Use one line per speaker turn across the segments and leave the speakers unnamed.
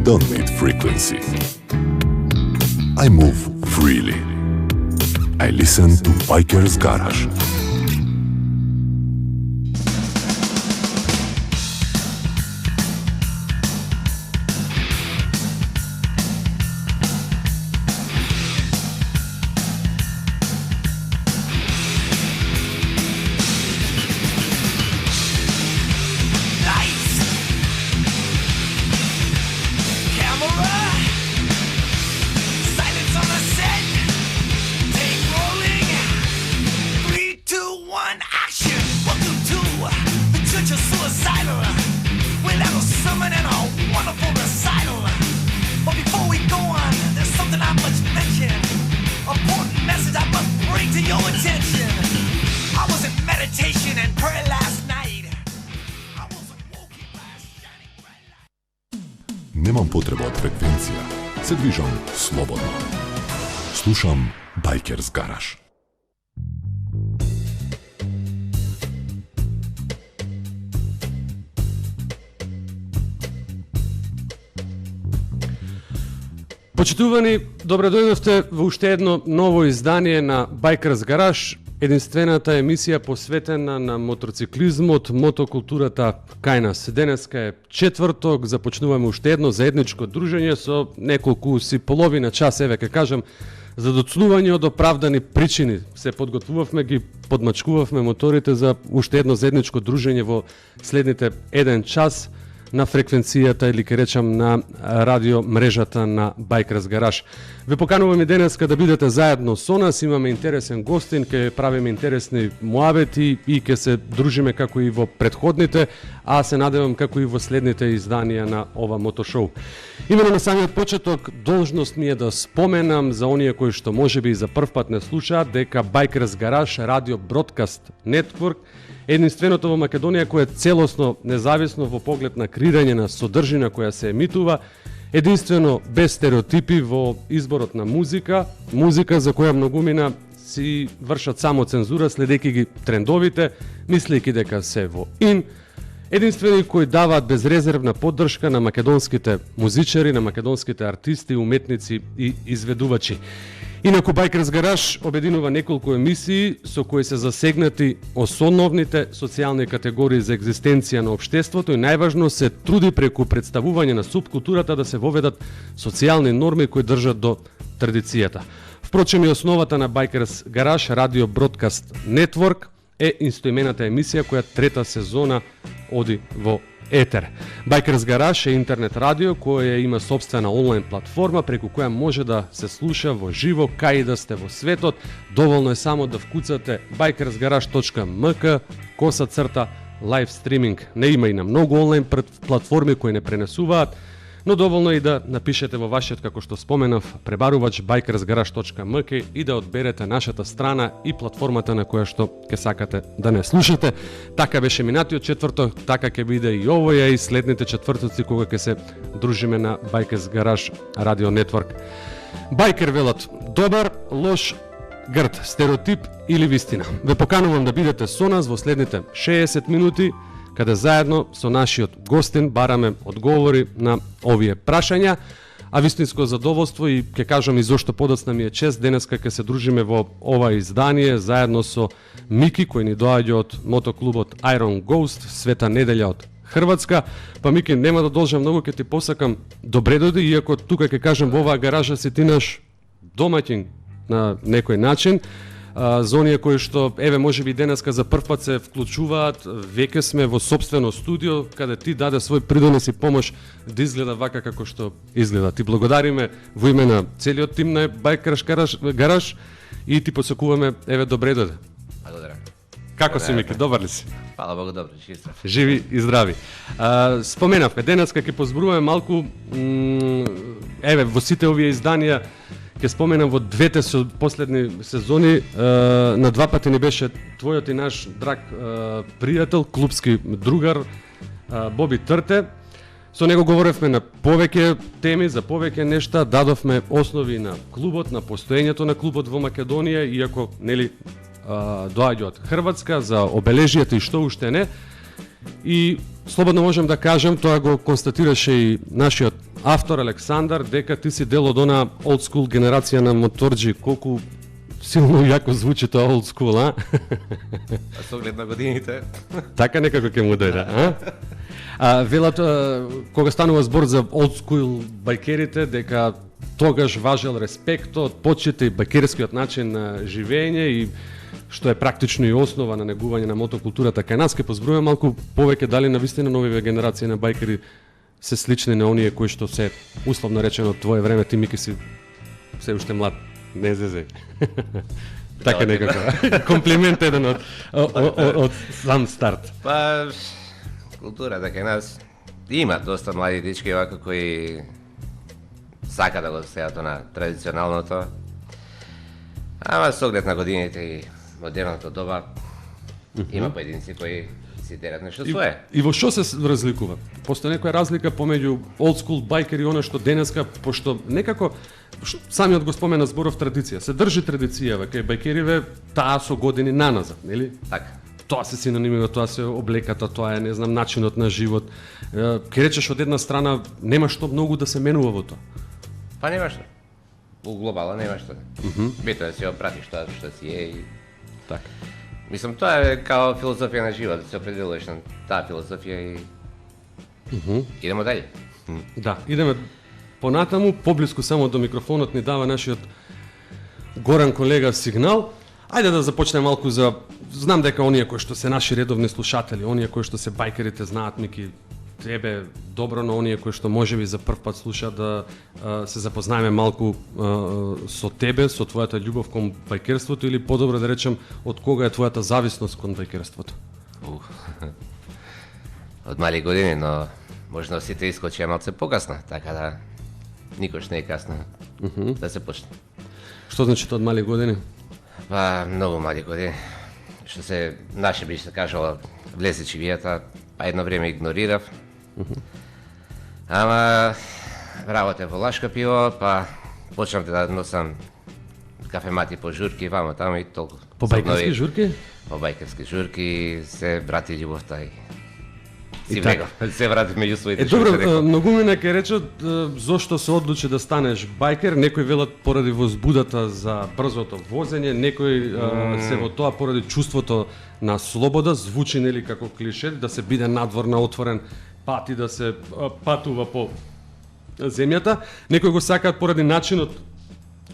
don't need frequency. I move freely. I listen to Biker's Garage. Nemam potreba od frekvencija, se dvižam slobodno. Slušam Biker's Garage.
Почитувани, добре дојдовте во уште едно ново издание на Biker's Garage, единствената емисија посветена на мотоциклизмот, мотокултурата кај нас. Денеска е четврток, започнуваме уште едно заедничко дружење со неколку си половина час, еве ке кажам, за доцнување од оправдани причини. Се подготвувавме, ги подмачкувавме моторите за уште едно заедничко дружење во следните еден час на фреквенцијата или ке речам на радио мрежата на Biker's Garage. Ве покануваме денеска да бидете заедно со нас, имаме интересен гостин, ке правиме интересни муабети и ке се дружиме како и во претходните, а се надевам како и во следните изданија на ова мотошоу. Имено на самиот почеток, должност ми е да споменам за оние кои што можеби и за прв пат не слушаат, дека Biker's Garage Радио Бродкаст Нетворк единственото во Македонија кое е целосно независно во поглед на креирање на содржина која се емитува, единствено без стереотипи во изборот на музика за која многумина си вршат само цензура следејќи ги трендовите, мислејќи дека се во ин, единствени кои даваат безрезервна поддршка на македонските музичари, на македонските артисти, уметници и изведувачи. Инаку Biker's Garage обединува неколку емисии со кои се засегнати основните социјални категории за екзистенција на општеството и најважно се труди преку представување на субкултурата да се воведат социјални норми кои држат до традицијата. Впрочем и основата на Biker's Garage Радио Бродкаст Нетворк е истоимената емисија која трета сезона оди во етер. Biker's Garage е интернет радио која има сопствена онлайн платформа преку која може да се слуша во живо кај и да сте во светот. Доволно е само да вкуцате bikersgarage.mk/live streaming. Не има и на многу онлайн платформи кои не пренесуваат, но доволно и да напишете во вашиот, како што споменав, пребарувач bikersgarage.mk и да одберете нашата страна и платформата на која што ќе сакате да не слушате. Така беше минатиот четврток, така ќе биде и овоја и следните четвртоци кога ќе се дружиме на Biker's Garage Радио Нетворк. Байкер велат, добар, лош, грд, стереотип или вистина. Ве поканувам да бидете со нас во следните 60 минути, каде заедно со нашиот гостин бараме одговори на овие прашања, а вистинско задоволство и ќе кажам и зошто подоцна ми е чест денеска ќе се дружиме во ова издание заедно со Мики кој ни доаѓа од мотоклубот Iron Ghost, Света неделја од Хрватска. Па Мики, нема да должам многу, ќе ти посакам добре дојди, иако тука ќе кажам во оваа гаража си ти наш домаќин на некој начин. За оние кои што, еве, можеби денеска за прв пат се вклучуваат, веќе сме во собствено студио, каде ти даде свој придонес и помош да изгледа вака како што изгледа. Ти благодариме во име на целиот тим на Biker's Garage и ти посакуваме, еве, добре дојде.
Благодарам.
Како си, Мики, добар ли си?
Фала Богу, добро,
живи и здрави. Споменавме, денеска ќе позборуваме малку, еве, во сите овие изданија, ќе споменам во двете последни сезони, на два пати ни беше твојот и наш драг пријател, клубски другар, Боби Трте. Со него говоревме на повеќе теми, за повеќе нешта, дадовме основи на клубот, на постоењето на клубот во Македонија, иако, нели, доаѓа од Хрватска, за обележијата и што уште не. И слободно можам да кажам, тоа го констатираше и нашиот автор Александар, дека ти си дел од она old school генерација на моторџи, колку силно јако звучи тоа old school, а?
А со оглед на годините.
Така некако ќе му дојде, а? Велат, кога станува збор за old school бајкерите, дека тогаш важел респектот, почит и бајкерскиот начин на живење и што е практично и основа на негување на мотокултурата кај нас, ке позбројам малку повеќе дали навистина новиве генерации на бајкери се слични на оние кои што се условно речено од твое време, ти Мики си се уште млад, не зезе. Така некако. Комплимент еден од сам старт.
Па, културата кај нас има доста млади дечки вака кои сака да го следат на традиционалното. Ама со оглед на годините и модерното доба има поединци кои си терат нешто свое.
И во што се разликува? Постои некоја разлика помеѓу old school байкер и она што денеска, пошто некако самиот го спомена зборов традиција, се држи традицијава кај байкериве таа со години наназад, нели?
Така.
Тоа се синонимиве, тоа се облеката, тоа е, не знам, начинот на живот. Ке речеш од една страна нема што многу да се менува во тоа.
Па нема што. У глобала нема што. Бето да си опратиш тоа што си е и...
Така.
Мислам, тоа е као филозофија на живот, да се определуваш на таа филозофија и... Идемо дале.
Да, идеме понатаму, поблиску само до микрофонот ни дава нашиот Горан колега сигнал. Ајде да започнеме малку за... Знам дека оние кои што се наши редовни слушатели, оние кои што се бајкерите знаат, Мики, тебе добро, но оние кои што можеби за прв пат слушаат да се запознаеме малку со тебе, со твојата љубов кон бајкерството или подобро да речем од кога е твојата зависност кон бајкерството?
Од мали години, но можно сите искочија малце покасно, така да никош не е касно да се почне.
Што значи тоа од мали години?
Па, многу мали години. Што се наше би се кажало влезе чивијата, па едно време игнорирав. Ама работев во Лашка пиво, па почнав да носам кафемати по журки, вамо таму и толку.
По бајкерски журки?
По бајкерски журки се врати љубовта и си
така.
бегав. Се врати меѓу своите
Добро, многумина ке речат зошто се одлучи да станеш бајкер, некои велат поради возбудата за брзото возење, некои се во тоа поради чувството на слобода, звучи нели како клише, да се биде надвор на отворен пат и да се патува по земјата, некои го сакаат поради начинот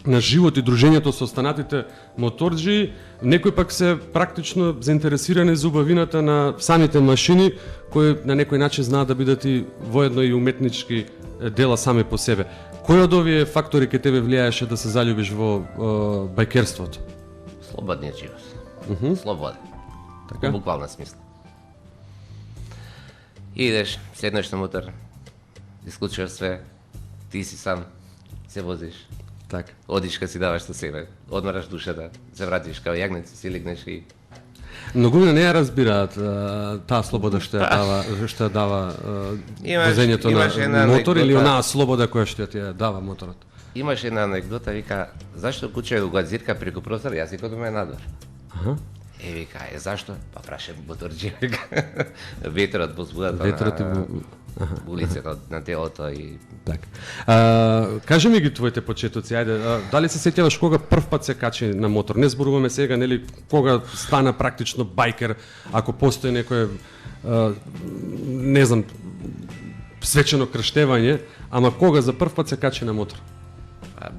на живот и дружењето со останатите моторџи, некои пак се практично заинтересирани за убавината на самите машини, кои на некој начин знаат да бидат и воедно и уметнички дела сами по себе. Кој од овие фактори ке тебе влијаеше да се заљубиш во бајкерството?
Слободниот живот. Слобода.
Така?
Во буквална смисла. Идеш, седнеш на мотор, исклучуваш све, ти си сам, се возиш.
Така.
Одиш кога си даваш со себе, одмараш душата, се вратиш као јагнец, си легнеш и...
Многумина не ја разбираат таа слобода што ја дава возењето на мотор или онаа слобода која што ја дава моторот.
Имаш една анекдота, вика, зашто куче го зирка преку прозор, јас и кога ме надвор. Вика, зашто? Па праше моторџи, вика. Ветерот возбудата на улицата, на телото и...
Така. Кажи ми ги твоите почетоци, ајде, дали се сеќаваш кога прв пат се качи на мотор? Не зборуваме сега, нели, кога стана практично бајкер, ако постои некој, не знам, свечено крштевање, ама кога за прв пат се качи на мотор?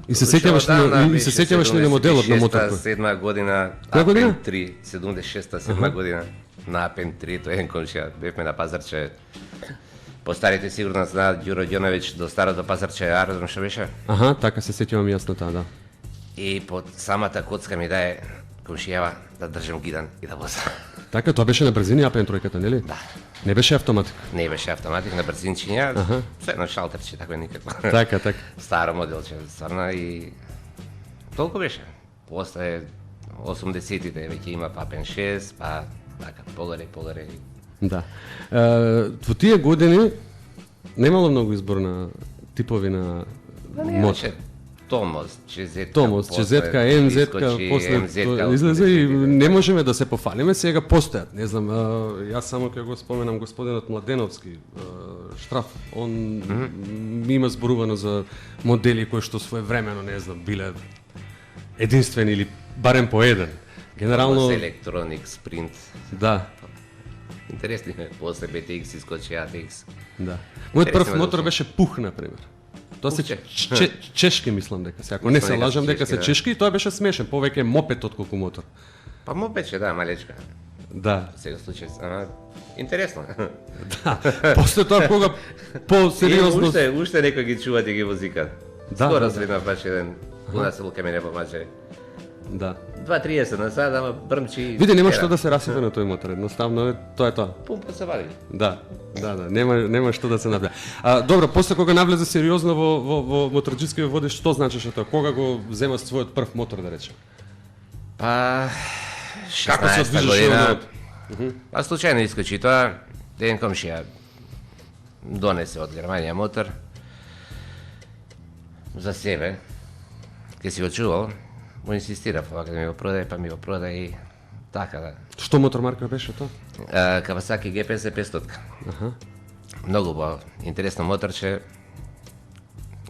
И се сеќаваш ли на моделот на мотор?
76-та година,
Која година?
Апен 3, 76-та година, на Апен 3, тој еден комшија, бевме на Пазарче. Постарите сигурно знаат Ѓуро Ѓоновиќ до старото Пазарче аеродром што беше.
Аха, така се сеќавам јас на таа, да.
И под самата коцка ми даде комшијава да држам гидан и да возам.
Така, тоа беше на брзини Апен тројката, нели?
Да.
Не беше автоматик.
Не беше автоматик, на брзинчиња, се едно шалтерче, така никако.
Така, така.
Старо моделче, стварно и... Толку беше. После 80-тите веќе има Апен 6, па така, погаре.
Да. Во тие години немало многу избор на типови на мотор.
Томос, Чезетка,
Томос, Чезетка, НЗ-ка, после
МЗ-ка,
излезе и не можеме да се пофалиме, сега постојат, не знам, јас само ќе го споменам господинот Младеновски, Штраф, он има зборувано за модели кои што своевремено, не знам, биле единствени или барем по еден. Генерално,
Електроник, Спринт.
да,
Интересни ме, после BTX искочи ATX.
да. Мојот прв
Интересно ме
мотор
да
беше Пух, например. Тоа се
Пухче.
чешки, мислам дека се. Ако не се
Мислам дека
лажам
се
дека се
чешки, да.
чешки, и тоа беше смешен, повеќе мопед отколку мотор.
Па му беше, да, малечка.
Да.
Сега случај, интересно.
Да. После тоа кога по-сериозно
Уште некој ги чувате ги возика.
Да,
Скоро
да,
средна баш еден у нас лука мене помаже.
да.
2.30 на сад, ама брмчи.
Види, нема
тера.
што да се расипе на тој мотор, едноставно тоа е тоа.
Пумпа се вади.
Да, нема што да се направи. Добро, после кога навлезе сериозно во моторџискиот водиш, што значеше тоа? Кога го зема својот прв мотор, да речем?
Па,
Како се
16
одвижеше
година.
од...
Па случајно искочи тоа, еден комшија донесе од Германија мотор за себе. Ке си го чувал, му инсистирав овака да ми го продаде, па ми го продаде и така да.
Што мотор марка беше тоа?
Kawasaki GPS 500.
Аха.
Многу убаво, интересно моторче.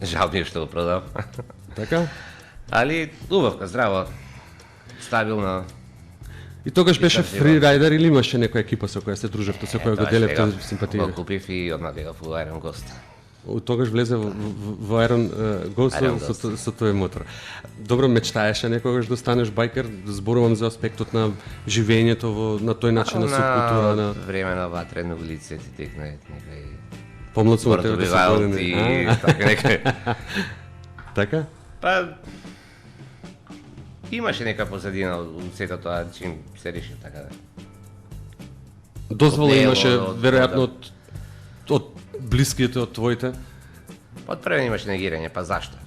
Жал ми е што го продав.
Така?
Али убавка, здраво, стабилно.
И тогаш беше
Издржливо.
фрирайдер или имаше некоја екипа со која се дружевте, со која го
Тоа
делевте
сега
симпатии?
Го купив и одмah бегав у Iron Ghost.
Тогаш влезе во Iron Ghost
Iron
со тој мотор. Добро, мечтаеше некогаш да станеш байкер? Зборувам за аспектот на живењето на тој начин на субкултура на
време на ватрено улице ти текне некој
помладци од
Спортови
тебе
валт и така некој.
Така?
Па имаше нека позадина у сето тоа чим се реши така да.
Дозвола
Од него,
имаше
од-
веројатно од блиските од твоите.
Од првен имаше негирање, па зашто?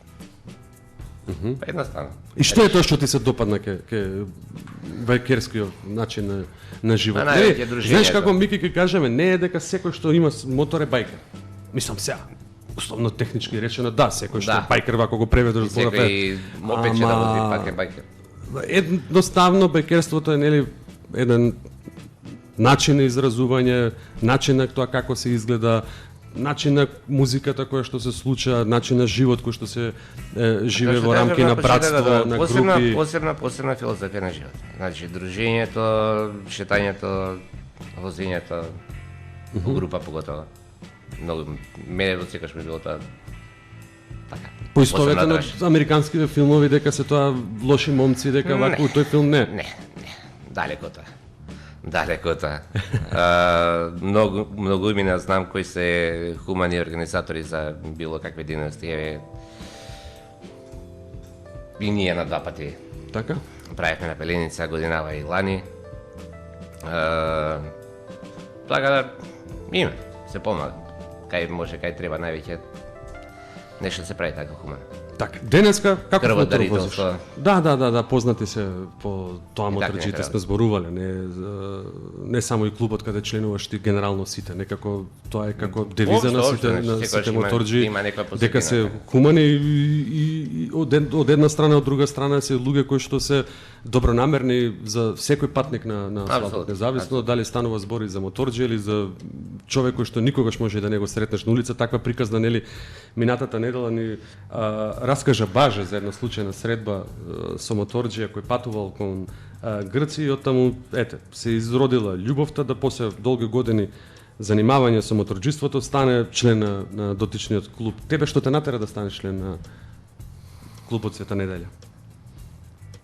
Па едноставно.
И што е тоа што ти се допадна ке байкерскиот начин на живот?
Па највеќе
Не,
дружењето.
знаеш како Мики ќе кажеме, не е дека секој што има мотор е байкер. Мислам сега, условно технички речено, да, секој што
Да.
е байкер, ако го преведеш зборот
Секој мопече да вози пак е бајкер.
Едноставно бајкерството е нели еден начин на изразување, начин на тоа како се изгледа, начин на музиката која што се случува, начин на живот кој што се живее во рамки на братство, на групи.
Посебна филозофија на живот. Значи, дружењето, шетањето, возењето, во група поготово. Многу, мене до секогаш ми било тоа така.
Поистоветено
Посебна
од американските филмови дека се тоа лоши момци, дека ваку тој филм не.
Не, далеко тоа. Далеко тоа. Многу имена знам кои се хумани организатори за било какви дейности. Еве, и ние на два пати
Така?
правихме на Пеленица годинава и лани. Така да има, се помага. Кај може, кај треба највеќе нешто се прави така хумано.
Така, денеска како мотор возиш?
Крводарителство.
Да, познати се по тоа
И така
моторџите
нека
сме зборувале, не само и клубот каде членуваш ти, генерално сите, некако тоа е како девиза на
Општо,
сите
значи,
на
секогаш
сите
има-
моторџи,
има некоја посветина,
дека се
така.
хумани и од една страна, од друга страна се луѓе кои што се добронамерни за секој патник на асфалтот,
Апсолутно,
независно дали станува збори за моторџи или за човек кој што никогаш може да не го сретнеш на улица. Таква приказна, нели, минатата недела ни раскажа Баже за една случајна средба со моторџија кој патувал кон Грција и оттаму, ете, се изродила љубовта да после долги години занимавање со моторџиството стане член на дотичниот клуб. Тебе што те натера да станеш член на клубот Света неделја?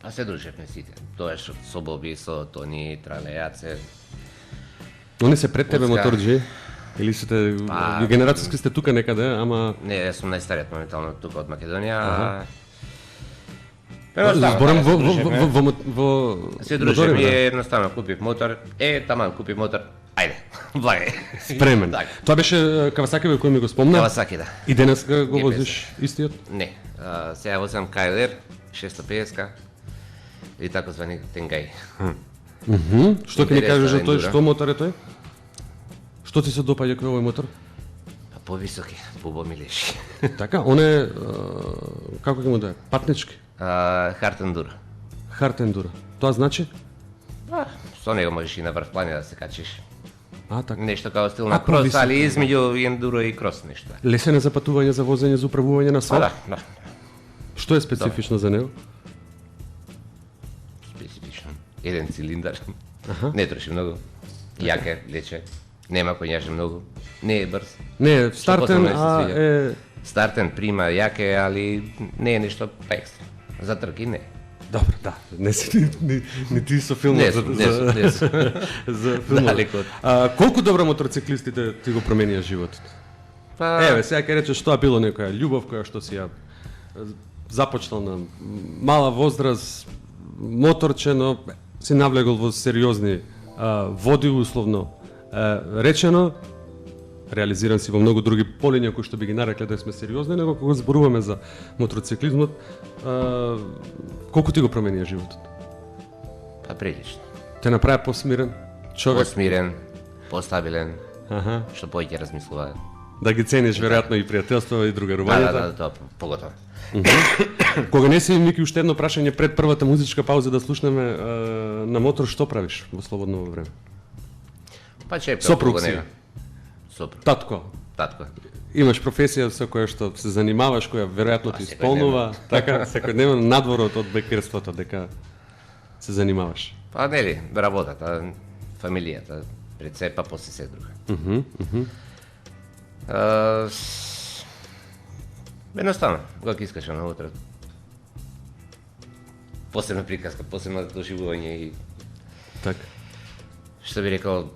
А се дружевме сите. Тоа е со Боби, со Тони, Тралејаце.
Они се пред тебе
Муцка.
моторџи? Или сте
Па,
генерацијски сте тука некаде, ама
Не, јас сум најстариот моментално тука од Македонија.
зборам во
Се дружиме,
моторите,
е едноставно купив мотор. Таман купив мотор. Ајде, благај.
спремен.
Така.
Тоа беше Кавасаки кој ми го спомна.
Кавасаки, да.
И денес го
GPS.
возиш истиот?
Не, сега возам KLR 650 и тако звани Тенгай.
Што ќе ни
Интересна
кажеш за тој,
ендура.
што мотор е тој? Што ти се допаѓа кај овој мотор?
Повисоки, побомилеши.
Така, он е, како ќе му да е, патнички,
Хартендура.
хартендура. Тоа значи?
Со него можеш и на врв планина да се качиш.
Така.
Нешто као стил на
А,
крос,
повисоки,
али измеѓу ендуро и крос нешто.
Лесен е за патување, за возење, за управување на
Па
свет?
да.
Што е специфично за него?
Специфично. Еден цилиндар. Не троши многу. Јаке, лече. Нема коњаже многу. Не е брз.
Не, е стартен,
посебно ми се
а
свиѓа.
е...
Стартен, прима, јаке, али не е нешто екстра. За трки не.
Добро, да. Не си ни ти со филмот
Не
за,
сум, не сум.
за филмот.
Далеко од-
Колку добро мотоциклистите ти го променија животот?
Па,
Еве, сега ќе речеш тоа било некоја љубов која што си ја започнал на мала возраст, моторче, но си навлегол во сериозни води, условно речено, реализиран си во многу други полиња кои што би ги нарекле да сме сериозни, него кога зборуваме за мотоциклизмот, колку ти го променија животот?
па прилично.
Те направи посмирен човек,
Посмирен, постабилен,
аха,
што повеќе размислува.
да ги цениш веројатно и пријателството и другарувањето.
Да, тоа поготово.
Кога не си, Мики, уште едно прашање пред првата музичка пауза да слушнеме на мотор, што правиш во слободно време?
Па чепка
Сопруг
околу
си.
него. Сопруг,
Татко,
татко.
имаш професија со која што се занимаваш, која веројатно ти
секојдневно.
исполнува, така, секојдневно надворот од бекерството, дека се занимаваш.
Па нели, работата, фамилијата, пред се, па после се друго. Едноставно, кога искаш на утре. Посебна приказка, посебно доживување и
Така.
што би рекол,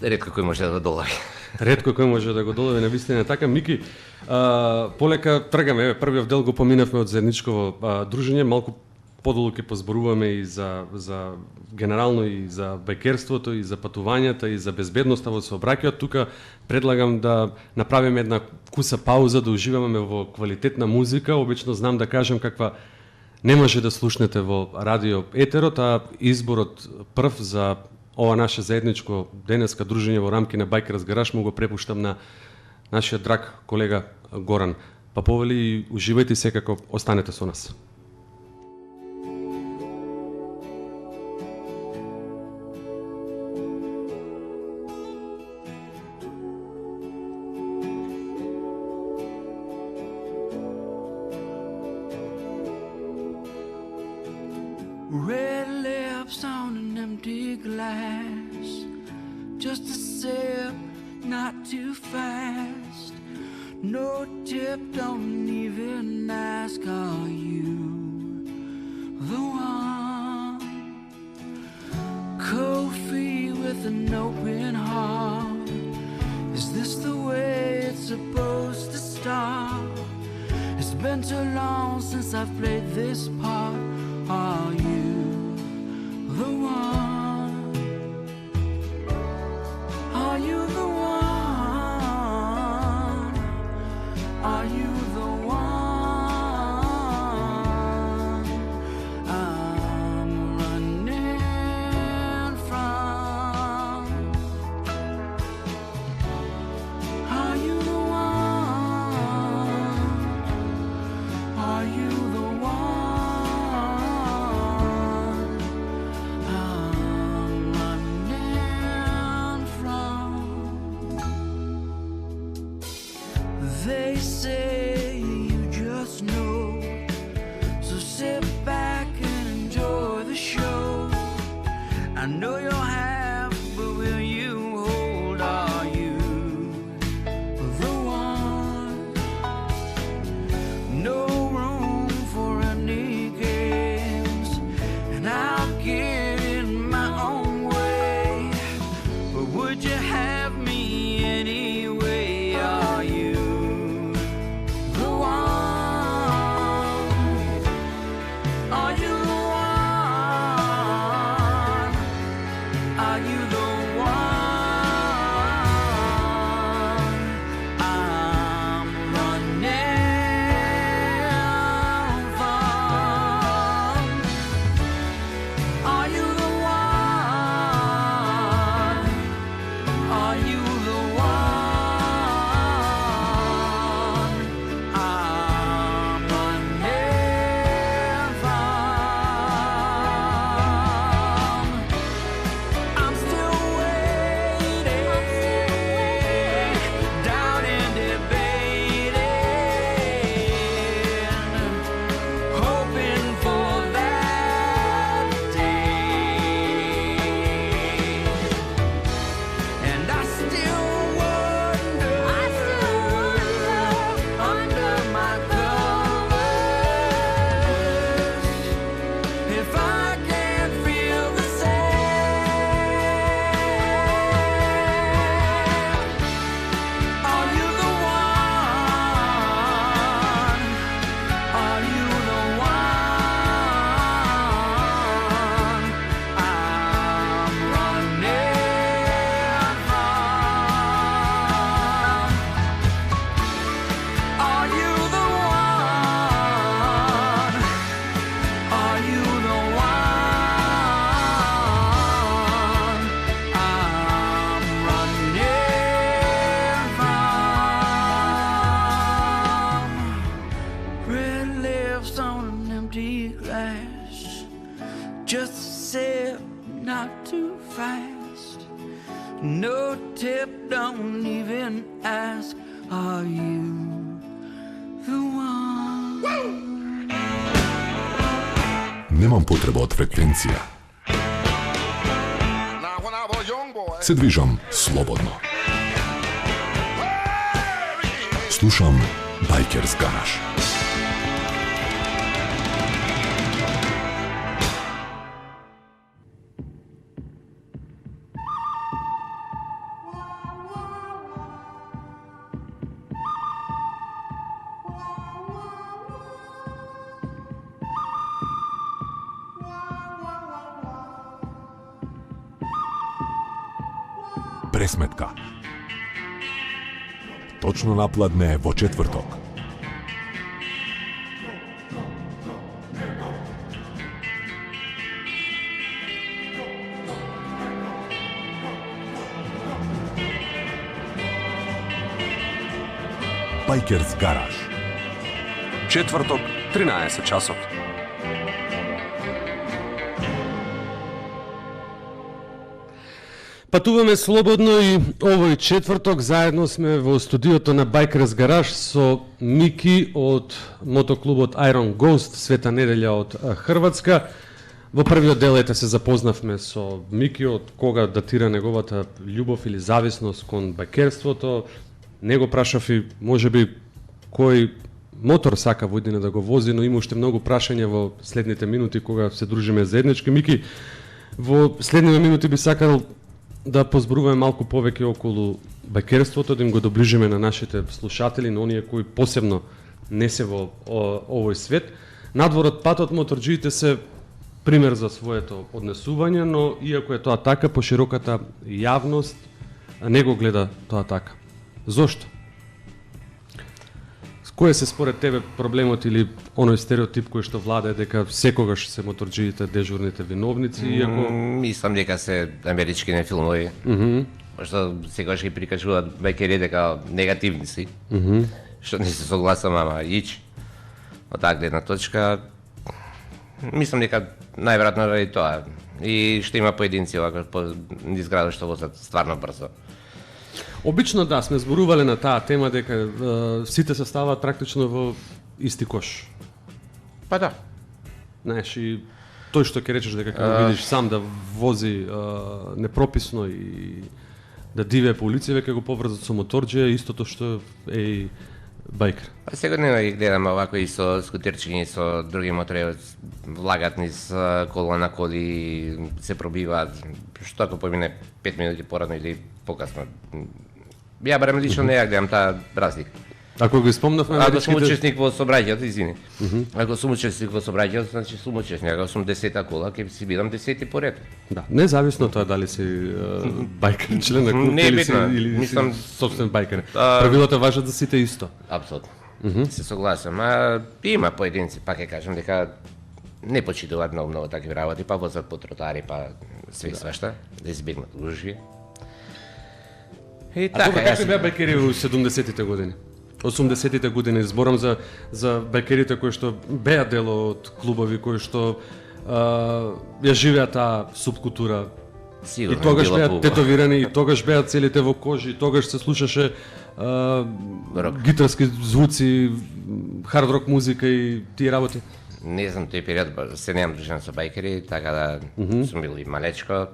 ретко кој може да го долави.
Ретко кој може да го долови на вистина така. Мики, полека тргаме, еве првиот дел го поминавме од заедничково дружење, малку подолу ќе позборуваме и за генерално и за бекерството, и за патувањата, и за безбедноста во сообраќајот. Тука предлагам да направиме една куса пауза, да уживаме во квалитетна музика. Обично знам да кажам каква не може да слушнете во радио етерот, а изборот прв за ова наше заедничко денеска дружење во рамки на Bikers Garage му го препуштам на нашиот драг колега Горан Паповели и уживајте секако, останете со нас.
Red lips on an empty glass. Just a sip, not too fast. No tip, don't even ask. Are you the one? Coffee with an open heart. Is this the way it's supposed to start? It's been too long since I've played this part. Are you the one? Are you the one? Are you the one I'm running from? Are you the one? Are you the one? They say you just know, so sit back and enjoy the show. I know you'll have, but will you hold? Are you the one? No room for any games, and I'll get in my own way. But would you have me anyway? Are you step, don't even ask, are you the one?
Nemam potreba od frekvencija. Se dvižam slobodno. Slušam Bikers Garage. Presmetka. Точно напладне во четврток. Bikers Garage.
Четврток, 13 часот.
Патуваме слободно и овој четврток заедно сме во студиото на Bikers Garage со Мики од мотоклубот Iron Ghost, Света неделја од Хрватска. Во првиот дел се запознавме со Мики, од кога датира неговата љубов или зависност кон бајкерството. Него прашав и можеби кој мотор сака во иднина да го вози, но има уште многу прашања во следните минути кога се дружиме заеднички. Мики, во следните минути би сакал да позборуваме малку повеќе околу бајкерството, да им го доближиме на нашите слушатели, на оние кои посебно не се во овој свет. Надвор од патот моторџиите се пример за своето однесување, но иако е тоа така, пошироката јавност не го гледа тоа така. Зошто? Кој се според тебе проблемот или оној стереотип кој што владае дека секогаш се моторџиите дежурните виновници, иако
Мислам дека се америчките филмови, што секогаш ги прикажуваат бајкери дека негативни си, што не се согласам, ама ич. Од таа гледна точка, мислам дека најверојатно ради тоа. И што има поединци овако низ градот што возат стварно брзо.
обично да сме зборувале на таа тема дека сите се ставаат практично во исти кош.
Па да.
Знаеш, и тој што ќе речеш дека ќе го видиш сам да вози непрописно и да диве по улици, веќе го поврзат со моторџија, истото што е и бајкер.
Па секојдневно ги гледам овако и со скутерчиња и со други мотори, влагат низ кола на коли, се пробиваат, што ако помине 5 минути порадно или покасно. Ја барем лично не ја гледам таа разлика.
Ако ги спомнавме
Ако сум учесник во собраќајот, извини. Ако сум учесник во собраќајот, значи сум учесник. Ако сум 10-та кола, ќе си бидам 10-ти поред.
Да, независно тоа дали си бајкер, член на клуб
Не е
или си,
битно.
или
Мислам,
си собствен бајкер. Правилата важат за сите исто.
апсолутно. Се согласам. Има поединци, пак ќе кажам дека не почитуваат многу такви работи, па возат по тротоари, па све свашта, да избегнат гужви. И
А
така,
какви беа бајкери во 70-тите години? 80-тите години, зборам за бајкерите кои што беа дел од клубови, кои што ја живеат таа субкултура. И
сигурно
тогаш
било
беа
хубаво.
тетовирани, и тогаш беа целите во кожи, и тогаш се слушаше
Рок.
гитарски звуци, хард рок музика и тие работи.
Не знам, тој период се немам дружен со бајкери, така да сум бил и малечко.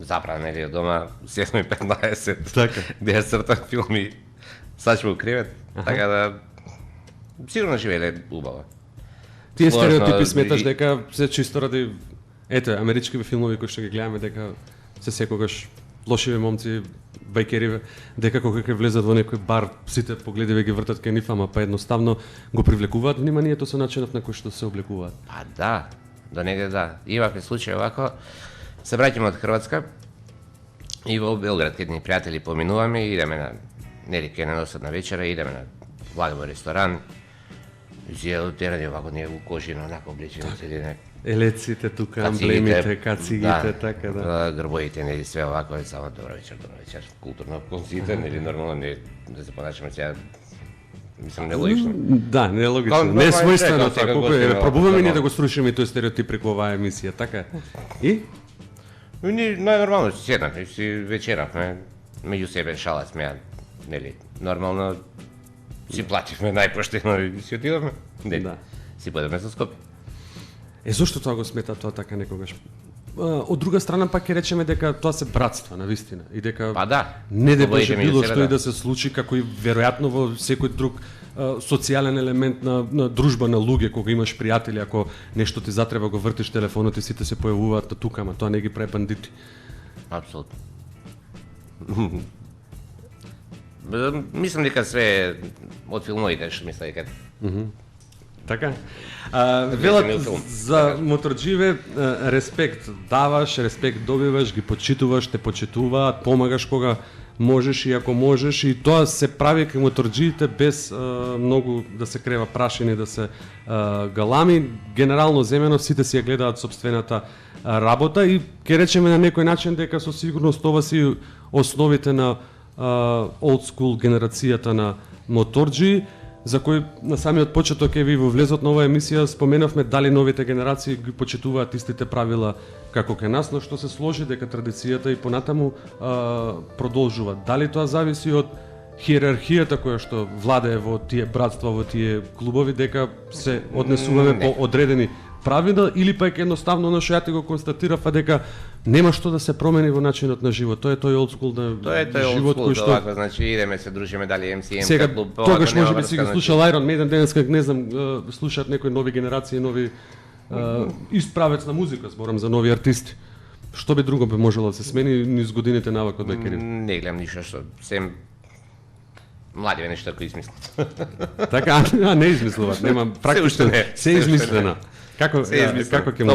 Забранели од дома, 7-15,
Така.
где ја цртам филми, сачмо кревет, така да сигурно живееле убаво.
Тие
Сложно,
стереотипи сметаш
и-
дека се чисто ради ете америчкиве филмови кои што ги гледаме дека се секогаш лошиве момци бајкериве, дека кога ќе влезат во некој бар, сите погледиве ги вртат кај нив, ама па едноставно го привлекуваат вниманието со начинот на кој што се облекуваат.
Па да, до негде да. Имавме случај овако, се враќаме од Хрватска и во Белград, кај ни пријатели поминуваме и идеме на нели ке носат на вечера, идеме на влагаво ресторан. Зијел терани овако ние во кожина, онако облечени цели не.
Елеците тука,
Кацигите,
амблемите, кацигите, така да.
Грбоите, нели све овако, е само добро вечер, културно конците, нели нормално не да се понашаме сега. Мислам нелогично.
Да, не е логично.
Кон-
Не е
нормално е
својствено
секој
тоа. Колку
гостин,
е, пробуваме ние
нормално.
да го срушиме тој стереотип преку оваа емисија, така е. И
Ние најнормално си седнахме, си вечеравме. меѓу себе шала сме, нели, нормално си плативме најпоштено и си отидовме. Нели,
Да.
си подеме со Скопје.
Зошто тоа го смета тоа така некогаш? Од друга страна пак ќе речеме дека тоа се братства на вистина и дека
Па да.
не де
Слободите
Боже
меѓу
било
себе,
што и да се случи, како и веројатно во секој друг социјален елемент на дружба на луѓе, кога имаш пријатели, ако нешто ти затреба го вртиш телефонот и сите се појавуваат тука, ама тоа не ги прави бандити.
Апсолутно. Мислам дека све од филмовите што мисля дека
Така?
ми
Велат
у филм.
за моторџиве респект даваш, респект добиваш, ги почитуваш, те почитуваат, помагаш кога можеш и ако можеш и тоа се прави кај моторџиите без многу да се крева прашини, да се галами. Генерално земено сите си ја гледаат собствената работа и ќе речеме на некој начин дека со сигурност ова си основите на old school генерацијата на моторџи, за кој на самиот почеток е ви во влезот на оваа емисија споменавме дали новите генерации ги почитуваат истите правила како кај нас, но што се сложи дека традицијата и понатаму продолжува. Дали тоа зависи од хиерархијата која што владее во тие братства, во тие клубови, дека се однесуваме по одредени правила, или пак едноставно оно што ја ти го констатирав, дека нема што да се промени во начинот на живот. Тоа е тој old school на
тоа е тој
живот
old
кој
school,
што
овако, значи идеме се дружиме дали MCM
сега
клуб,
тогаш
нема
можеби си ги
врска,
слушал Iron Maiden, денеска не знам, слушаат некои нови генерации, нови исправец на музика, зборам за нови артисти. Што би друго би можело да се смени низ годините навак од Бекерин?
Не гледам ништо што сем млади нешто кои измислат.
Така, не измислуваат, нема практично
уште не,
се
се уште
измислена. Како
Се измислено.
како ќе му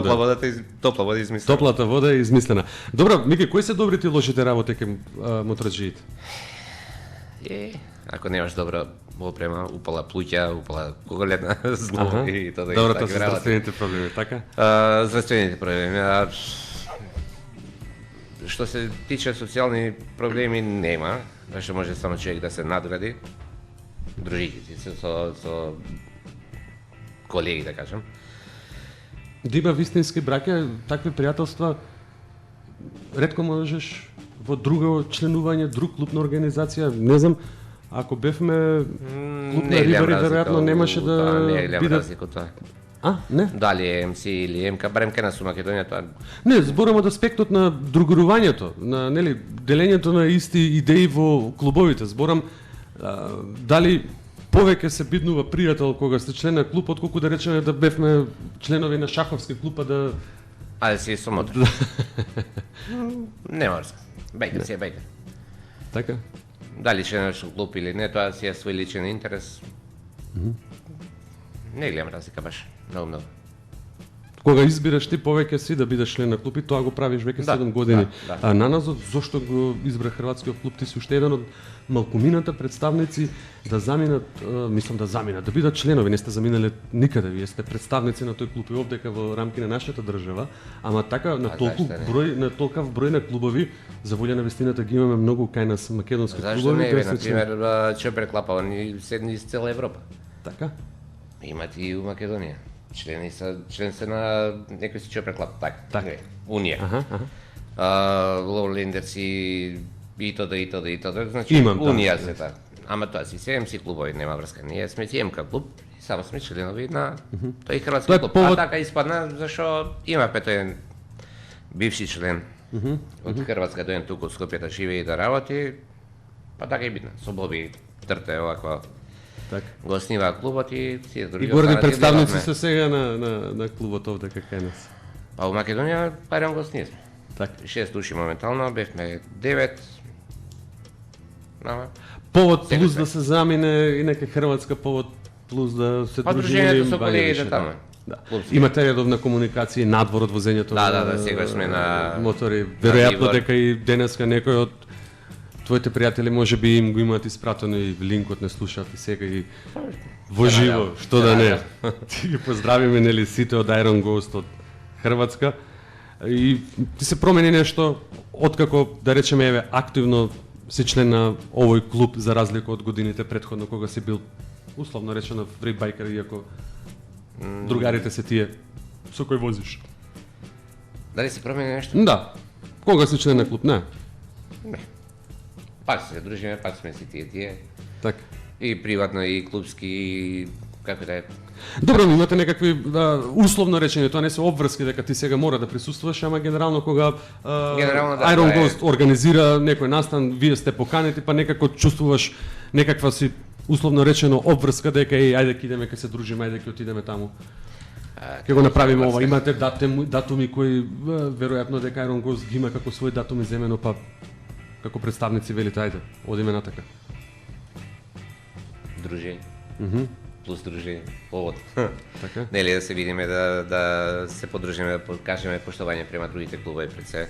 Топла вода измислена.
Топлата вода е измислена. Добро, Мики, кои се добрите и лошите работи кај моторџиите?
Ако немаш добра опрема, упала плуќа, упала коголетна зло и тоа да
Добро, тоа се здравствените проблеми, така?
здравствените проблеми. Што се тиче социјални проблеми нема, што може само човек да се надгради, дружијќи се со колеги, да кажам.
Да има вистински браќа, такви пријателства, ретко можеш во друго членување, друг клуб на организација, не знам, ако бевме клуб на рибари, веројатно немаше да
не гледам
бидат...
разлика од тоа.
А, не?
Дали е МС или МК, барем кај нас у Македонија тоа.
Не, зборам од аспектот на другорувањето, на нели делењето на исти идеи во клубовите. Зборам дали повеќе се биднува пријател кога сте член на клуб, отколку да речеме да бевме членови на шаховски клуб, а да...
Ајде си со мотор. Нема врска. Бејкер си е бејкер.
Така?
Дали членуваш во клуб или не, тоа си е свој личен интерес. Не гледам разлика баш, многу.
Кога избираш ти повеќе си да бидеш член на клуб и тоа го правиш веќе
Да,
7 години.
да.
А наназад зошто го избра хрватскиот клуб? Ти си уште еден од малкумината представници да заминат, да бидат членови, не сте заминале никаде, вие сте представници на тој клуб и овдека во рамки на нашата држава, ама така на толку
зашто не?
број, на толкав број на клубови, за волја на вистината ги имаме многу кај нас македонски
Зашто
клубови.
не,
кои
бе,
се
на
член-
пример, Чопер Клапа, они седни из цела Европа.
Така?
Имат и у Македонија. Член се на некој си Чопер Клап, така.
Так.
Не, Унија.
Аха, аха.
Лоулендерс и тоа, значи
Имам таму,
Унија
да.
се така. Ама тоа си СМС клубови, нема врска. Ние сме си МК клуб, и само сме членови на тој хрватски
Тоа е
клуб.
повод-
А така испадна зашо имавме тој бивши член од Хрватска доен туку во Скопје да живее и да работи, па така и бидна. Со Боби Трте оваква
Така.
го основаа клубот и сите други
И горни
останати
представници
делавме.
се сега на клубот овдека кај нас.
Па у Македонија барем го сме.
Така.
6 души моментално, бевме 9. Ама
Повод
Сега
плюс
се.
да се замине и нека Хрватска повод плюс да се
Па
дружи
дружењето
или
со
бање
колегите
више,
таму.
Да.
Клубски.
Имате редовна комуникација и надвор од возењето
Да, сега сме на
мотори. Веројатно
Тибор.
дека и денеска некој од твоите пријатели може би им го имаат испратено и линкот, не слушаат и сега и во
Се
живо,
надевам,
што
се
да не.
надевам.
Ти ги поздравиме нели сите од Iron Ghost од Хрватска. И ти се промени нешто откако да речеме еве активно си член на овој клуб за разлика од годините претходно кога си бил условно речено фри байкер, иако другарите се тие со кој возиш.
Дали се промени нешто?
Да. Кога си член на клуб? Не.
Пак се дружиме, пак сме си тие.
Така.
И приватно, и клубски, и како да е.
Добро, но имате некакви условно речени, тоа не се обврски дека ти сега мора да присуствуваш, ама генерално кога
Генерално, да,
Iron
тоа е.
Ghost организира некој настан, вие сте поканети, па некако чувствуваш некаква си условно речено обврска дека ајде ќе идеме, ќе се дружиме, ајде ќе отидеме таму. Ќе го направиме ова. Имате датуми кои веројатно дека Iron Ghost ги има како свој датуми земено, па како представници велите ајде, одиме натака.
Дружи. Плюс дружи, повод.
Така.
Нели да се видиме, да се подружиме, да покажеме поштовање према другите клубови пред се.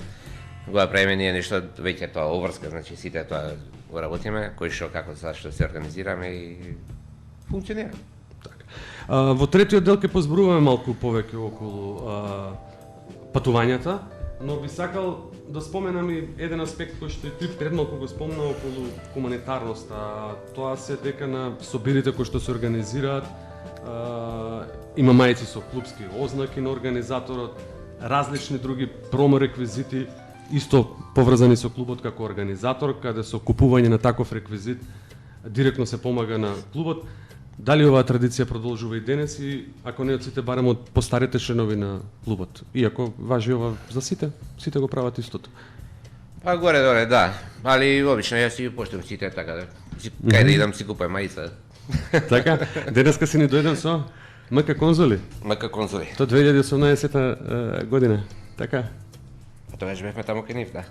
Го правиме ние нешто веќе тоа обврска, значи сите тоа го работиме, кој што како зашто се организираме и функционира.
Во третиот дел ќе позборуваме малку повеќе околу патувањата, но би сакал да споменам и еден аспект кој што и ти пред малку го спомна околу хуманитарноста. Тоа се дека на собирите кои што се организираат има мајци со клубски ознаки на организаторот, различни други промо-реквизити, исто поврзани со клубот како организатор, каде со купување на таков реквизит директно се помага на клубот. Дали оваа традиција продолжува и денес и ако не од сите, барем од постарите членови на клубот? Иако важи ова за сите, сите го прават истото.
Па горе-доле, да. Али обично јас си ги поштам сите така да. Кај да идам си купам мајца.
Така, денеска си ни дојден со МК Конзоли.
МК Конзоли.
Тоа 2018 година, така?
Па тогаш бевме таму кај нив, да.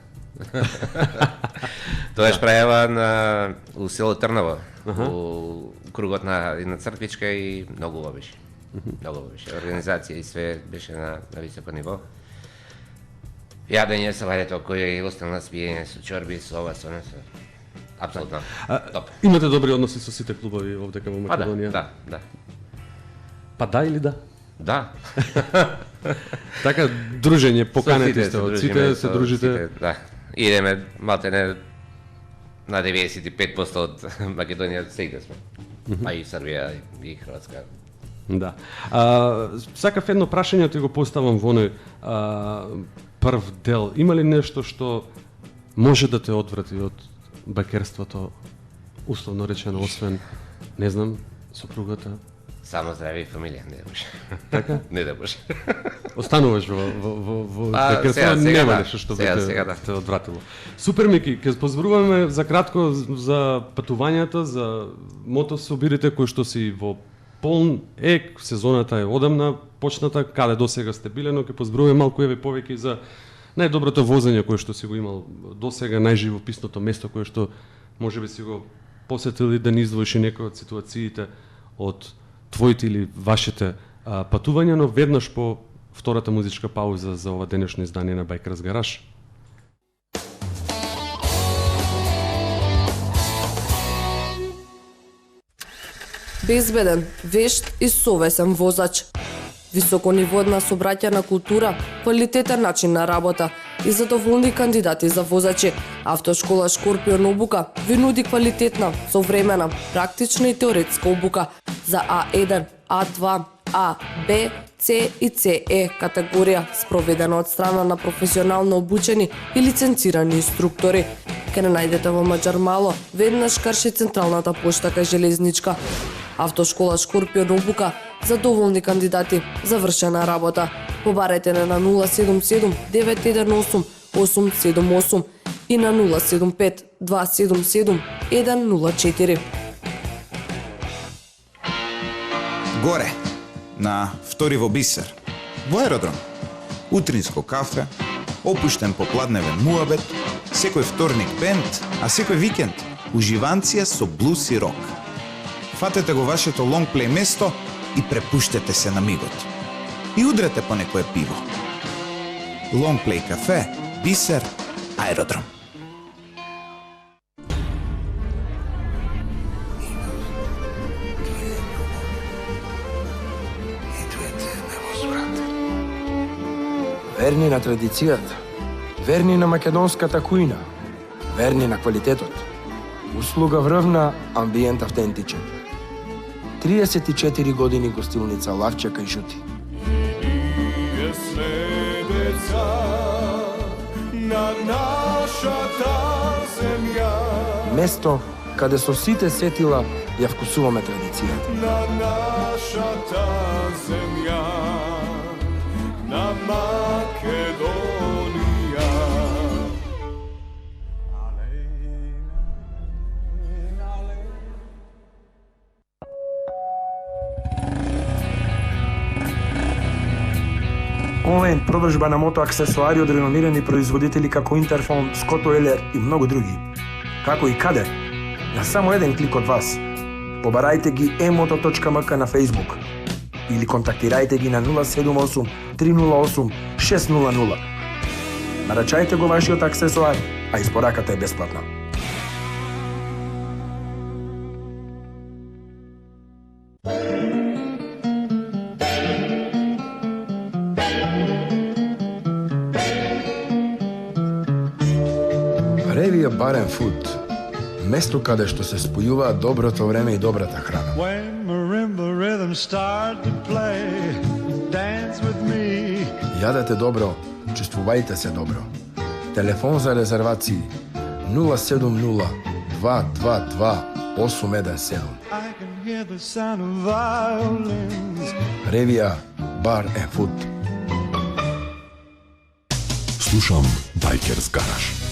Тогаш правева у село Трново, у кругот на една црквичка и многу убаво беше. Многу убаво беше. Организација и све беше на високо ниво. Јадење со варето кој остана спиење со чорби, со ова, со не, апсолутно топ.
Имате добри односи со сите клубови овде кај
Па
Македонија?
да.
Па да или да?
Да.
Така, дружење, поканети сте од сите, се
со
дружите.
сите, да. Идеме малтене на 95% од Македонија сега сме. Па и Србија и Хрватска.
Да. Сакав едно прашање ти го поставам во оној прв дел. Има ли нешто што може да те одврати од бакерството, условно речено, освен, не знам, сопругата?
Само здраве и фамилија, не да може.
Така?
Не да може.
Остануваш во
сега
бакерство, нема
да.
нешто што би
Сега да.
те одвратило. Супер, Мики, ќе позборуваме за кратко за патувањата, за мотособирите кои што си во полн ек, сезоната е одамна почната, каде досега сте биле, но ќе позборуваме малку еве повеќе за најдоброто возење кое што си го имал досега, најживописното место кое што можеби си го посетил и да ни издвоиш некои од ситуациите од твоите или вашите патувања, но веднаш по втората музичка пауза за ова денешно издание на Bikers Garage.
Безбеден, вешт и совесен возач. Високо ниво на собраќајна култура, квалитетен начин на работа и задоволни кандидати за возачи. Автошкола Шкорпион обука ви нуди квалитетна, современа, практична и теоретска обука за А1, А2, А, Б, С и ЦЕ категорија, спроведена од страна на професионално обучени и лиценцирани инструктори. Ке не најдете во Маџар Мало, веднаш карши централната пошта кај Железничка. Автошкола Шкорпион обука за доволни кандидати, завршена работа. Побарете на 077 918 878 и на 075 277 104.
Горе, на втори во Бисер, во аеродром. Утринско кафе, опуштен попладневен муабет, секој вторник бенд, а секој викенд уживанција со блус и рок. Фатете го вашето лонгплей место и препуштете се на мигот. И удрете по некое пиво. Лонгплей кафе, Бисер, аеродром.
Верни на традицијата, верни на македонската кујна, верни на квалитетот. Услуга врвна, амбиент автентичен. 34 години гостилница Лавче кај Жути.
Ние сме деца на нашата земја.
Место каде со сите сетила ја вкусуваме традицијата.
Na naša ta zemlja, na Makedonija.
Онлайн продажба на мотоаксесуари од реномирани производители како Интерфон, Ското Елер и многу други. Како и каде? На само еден клик од вас. Побарајте ги emoto.mk на Facebook или контактирајте ги на 078 308 600. Нарачајте го вашиот аксесуар, а испораката е бесплатна. Ревија Бар енд Фуд, место каде што се спојуваат доброто време и добрата храна.
When marimba rhythms start to play, dance with me.
Јадете добро, чувствувајте се добро. Телефон за резервации 070 222 817.
I can hear the sound of violins.
Ревија Бар енд Фуд.
Слушам Bikers Garage.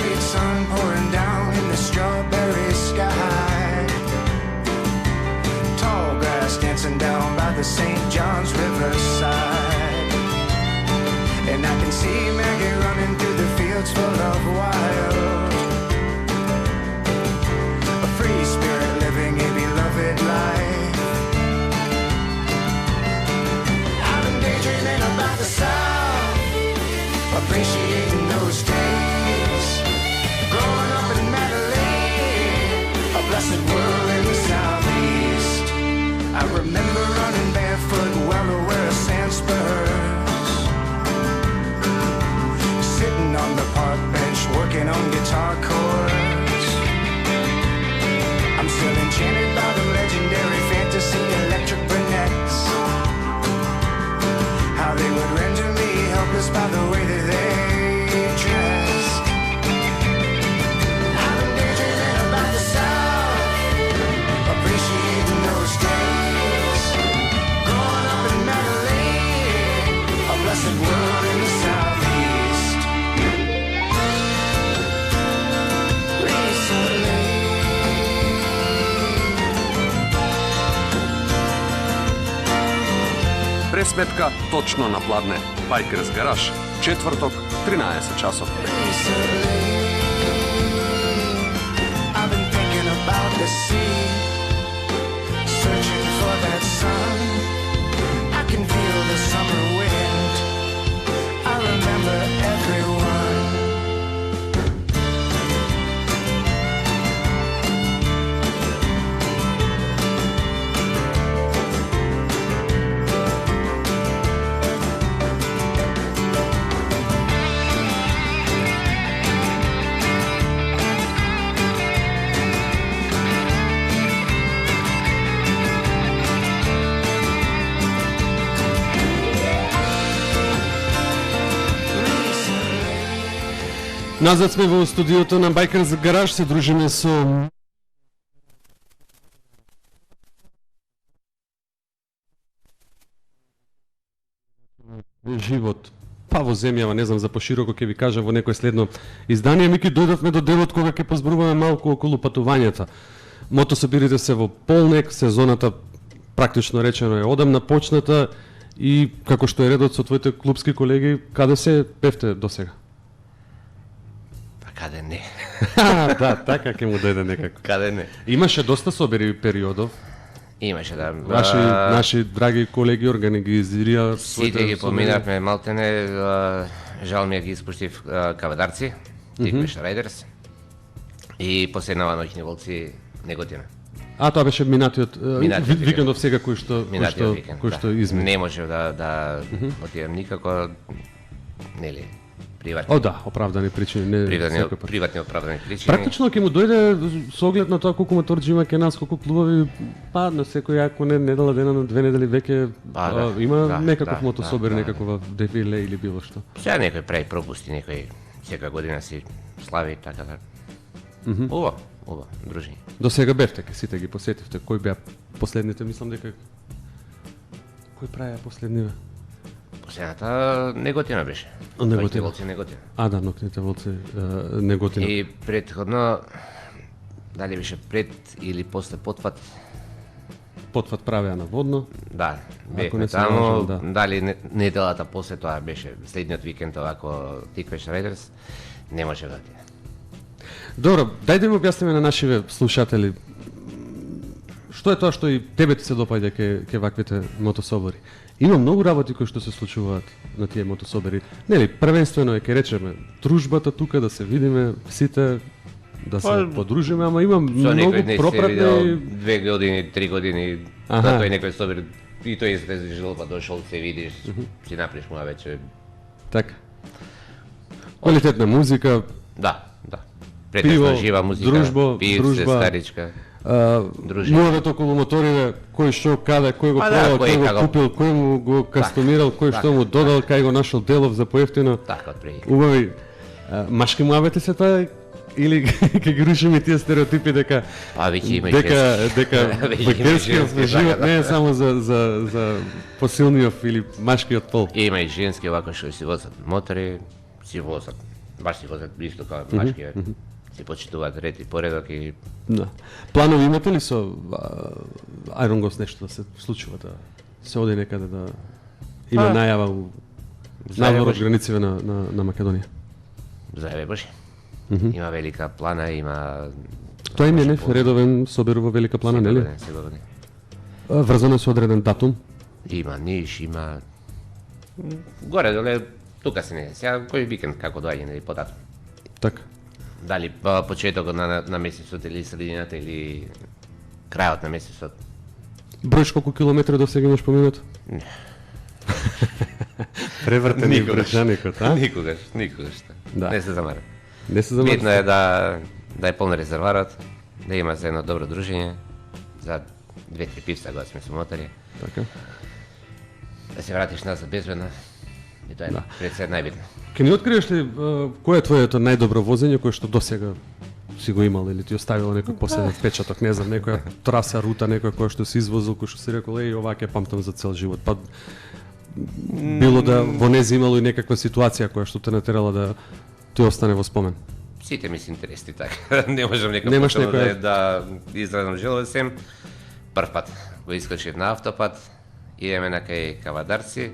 sweet sun pouring down in the strawberry sky. Tall grass dancing down by the St. John's riverside. And I can see Maggie running through the fields full of wild. A free spirit living a beloved life. I've been daydreaming about the South, appreciating those days. Growing up in Madeleine, a blessed world in the Southeast. I remember running barefoot, well aware of sand spurs. Sitting on the park bench, working on guitar chords. I'm still enchanted by the legendary fantasy electric brunettes. How they would render me helpless by the way that they dressed. I've been daydreaming about the South, appreciating those days. Growing up in Madeleine, a blessed world in the Southeast. Recently,
Пресметка точно на пладне. Байкерс гараж, четврток, 13 часот.
I've been thinking about the sea, searching for that sun. I can feel the summer wind. I remember everyone.
Назад сме во студиото на Байкерс гараж, се дружиме со живот. Па во земјава, не знам, за пошироко ќе ви кажам во некое следно издание. Ми ќе дојдовме до делот кога ќе позборуваме малку околу патувањата. Мотособирите се во полнек, сезоната практично речено е одамна почната и како што е редот со твоите клубски колеги, каде се певте досега?
Каде не?
Да, така ќе му дојде некако.
Каде не?
Имаше доста собери периодов.
Имаше, да.
Наши драги колеги организираа
Сите ги поминавме малтене, жал ми ги испуштив Кавадарци, Тиквиш Райдерс и последнава Ноќни волци Неготина.
А тоа беше минатиот викендов сега кој што измени.
Не можев да отидам никако, нели? Приватни.
О, да, оправдани причини, не
приватни оправдани причини.
Практично ќе му дојде со оглед на тоа колку моторџи има ке нас, колку клубови, па на секој ако не недела дена на 2 недели веќе има некаков мотособир, некакова дефиле или било што.
Сега некој прави пропусти, некој секоја година си слави така да. Ова, дружи.
До сега бевте, ке сите ги посетивте, кој беа последните, мислам дека кој правеа последниве?
Последната Неготина беше.
Неготина.
Волци Неготина.
А, да, Ноќните волци Неготина.
И претходно, дали беше пред или после потват?
Потват правеа на водно.
Да, бевме таму, дали неделата после тоа беше следниот викенд, овако Тиквеш Райдерс, не може да отиде.
Добро, дај да ми објасниме на нашиве слушатели, што е тоа што и тебе ти се допаѓа ке ваквите мотособори? Има многу работи кои што се случуваат на тие мотособери. Нели, првенствено е ке речеме дружбата тука, да се видиме сите, да се подружиме, ама има многу пропратни
2 години, 3 години на тој некој собир и тој се желба дошол, се видиш, си напреш му вече.
Така. Квалитетна музика.
Да. Претежно жива музика, дружба, старичка.
Муавет околу моториве, кој што, каде, кој го пробал, кој го купил, кој му го кастомирал, кој што му додал, кај го нашол делов за поевтино.
Така, отпреди.
Убави. Машки муавети се тоа или ќе ги рушиме тие стереотипи дека бакерскиот живот не е само за посилниот или машкиот пол.
Има и женски овако што си возат мотори, си возат Баш си возат исто како машки, си почитуваат ред и поредок и...
Да. Планови имате ли со Iron Ghost нешто да се случува, да се оди некаде да има најава надвор од границите на Македонија?
Заебе Божи. Има Велика Плана, има...
Тоа им е редовен собир во Велика Плана, нели?
Сигурно.
Врзано со одреден датум?
Има Ниш, има... Горе доле, тука се не. Сега кој викенд како доаѓа, нели, по датум.
Така.
Дали почетокот на месецот или средината или крајот на месецот.
Бројш колку километри до сега имаш поминато?
Не.
Превртен и брежаникот, а?
Никогаш.
Да.
Не се замарам.
Не се замарам.
Битно е да е полн резерварот, да има за едно добро дружење, за 2-3 пивца кога сме со мотори.
Така.
Да се вратиш назад безбедно. И тоа е пред се најбитно.
Ке ни откриеш ли кое е твоето најдобро возење кое што досега си го имал или ти оставило некој последен впечаток, не знам, некоја траса, рута, некоја која што си извозил, кој што си рекол, ова ќе памтам за цел живот. Па било да во незе имало и некаква ситуација која што те натерала да ти остане во спомен.
Сите ми се интересни така. Не можам
Немаш некоја...
да изразам желосем. Прв пат го искочив на автопат, идеме на кај Кавадарци.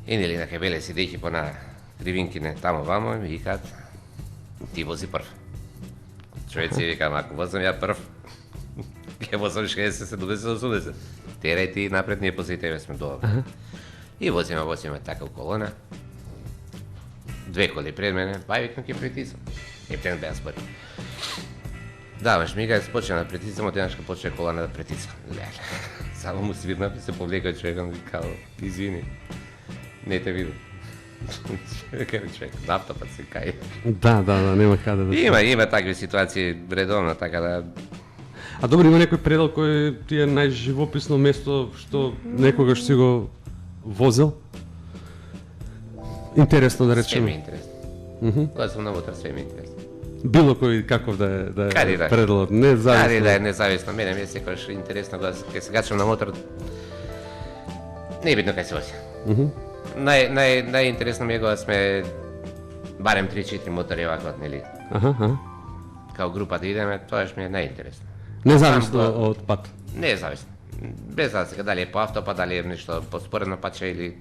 И нели на кај беле си дејки по на кривинкине тамо вамо и ми викаат ти вози прв. Човеци викам, ако возам ја прв, ќе возам 60, 70, 80. Терај ти напред, ние после тебе сме добри. И возиме така у колона. Две коли пред мене, викам ќе притисам. Ептен беа спори. Даваш ми кај почна да притисам, одеднаш кога почне колона да притисам. Леле. Само му свирна, се повлека човеком и као, извини. Не те видам. Кај човек, на автопат се кај.
Да, нема каде да се.
Има такви ситуации редовно, така да...
А добро, има некој предел кој ти е најживописно место што некогаш си го возел? Интересно да речеме.
Све ми е интересно. Кога сум навотар, све ми е интересно.
Било кој каков да е пределот, независно.
Каде да е независно, мене ми е секогаш интересно кога ќе се качам на мотор. Не е битно кај се вози. Најинтересно ми е кога сме барем 3-4 мотори вака, нели? Као група да идеме, тоаш ми е најинтересно.
Независно од пат?
Независно. Без разлика, дали е по автопат, дали е нешто по споредно патче или...